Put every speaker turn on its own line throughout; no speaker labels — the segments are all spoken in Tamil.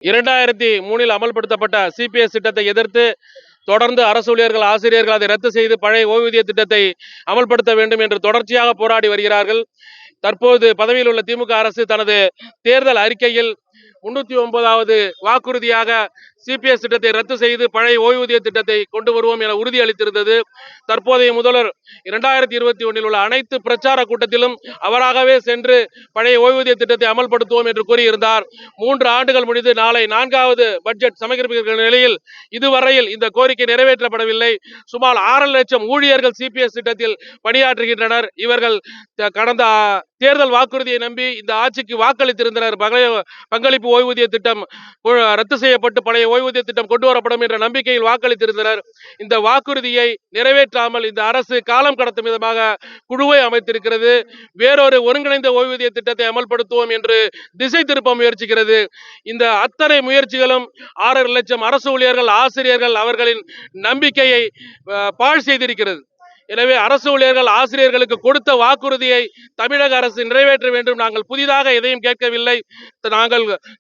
2003 அமல்படுத்தப்பட்ட சிபிஎஸ் திட்டத்தை எதிர்த்து தொடர்ந்து அரசு ஊழியர்கள், ஆசிரியர்கள் அதை ரத்து செய்து பழைய ஓய்வூதிய திட்டத்தை அமல்படுத்த வேண்டும் என்று தொடர்ச்சியாக போராடி வருகிறார்கள். தற்போது பதவியில் உள்ள திமுக அரசு தனது தேர்தல் அறிக்கையில் 309வது வாக்குறுதியாக சிபிஎஸ் திட்டத்தை ரத்து செய்து பழைய ஓய்வூதிய திட்டத்தை கொண்டு வருவோம் என உறுதி அளித்திருந்தது. தற்போதைய முதல்வர் 2021 உள்ள அனைத்து பிரச்சார கூட்டத்திலும் அவராகவே சென்று பழைய ஓய்வூதிய திட்டத்தை அமல்படுத்துவோம் என்று கூறியிருந்தார். 3 ஆண்டுகள் முடிந்து நாளை 4வது பட்ஜெட் சமர்ப்பிக்கிற நிலையில் இதுவரையில் இந்த கோரிக்கை நிறைவேற்றப்படவில்லை. சுமார் 6 லட்சம் ஊழியர்கள் சிபிஎஸ் திட்டத்தில் பணியாற்றுகின்றனர். இவர்கள் கடந்த தேர்தல் வாக்குறுதியை நம்பி இந்த ஆட்சிக்கு வாக்களித்திருந்தனர். பங்களிப்பு ஓய்வூதிய திட்டம் ரத்து செய்யப்பட்டு பழைய ஓய்வூதிய திட்டம் கொண்டு வரப்படும் என்ற நம்பிக்கையில் வாக்களித்திருந்தனர். இந்த வாக்குறுதியை நிறைவேற்றாமல் இந்த அரசு காலம் கடத்தும் விதமாக குழுவை அமைத்திருக்கிறது. வேறொரு ஒருங்கிணைந்த ஓய்வூதிய திட்டத்தை அமல்படுத்துவோம் என்று திசை திருப்ப முயற்சிக்கிறது. இந்த அத்தனை முயற்சிகளும் 6 லட்சம் அரசு ஊழியர்கள், ஆசிரியர்கள் அவர்களின் நம்பிக்கையை பாழ் செய்திருக்கிறது. எனவே அரசு ஊழியர்கள், ஆசிரியர்களுக்கு கொடுத்த வாக்குறுதியை தமிழக அரசு நிறைவேற்ற வேண்டும். நாங்கள் புதிதாக எதையும் கேட்கவில்லை.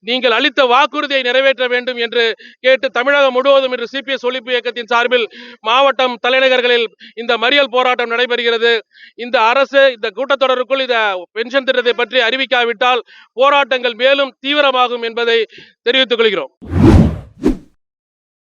நீங்கள் அளித்த வாக்குறுதியை நிறைவேற்ற வேண்டும் என்று கேட்டு தமிழகம் முழுவதும் இன்று சிபிஎஸ் ஒழிப்பு இயக்கத்தின் சார்பில் மாவட்டம் தலைநகர்களில் இந்த மறியல் போராட்டம் நடைபெறுகிறது. இந்த அரசு இந்த கூட்டத்தொடருக்குள் இந்த பென்ஷன் திட்டத்தை பற்றி அறிவிக்காவிட்டால் போராட்டங்கள் மேலும் தீவிரமாகும் என்பதை தெரிவித்துக் கொள்கிறோம்.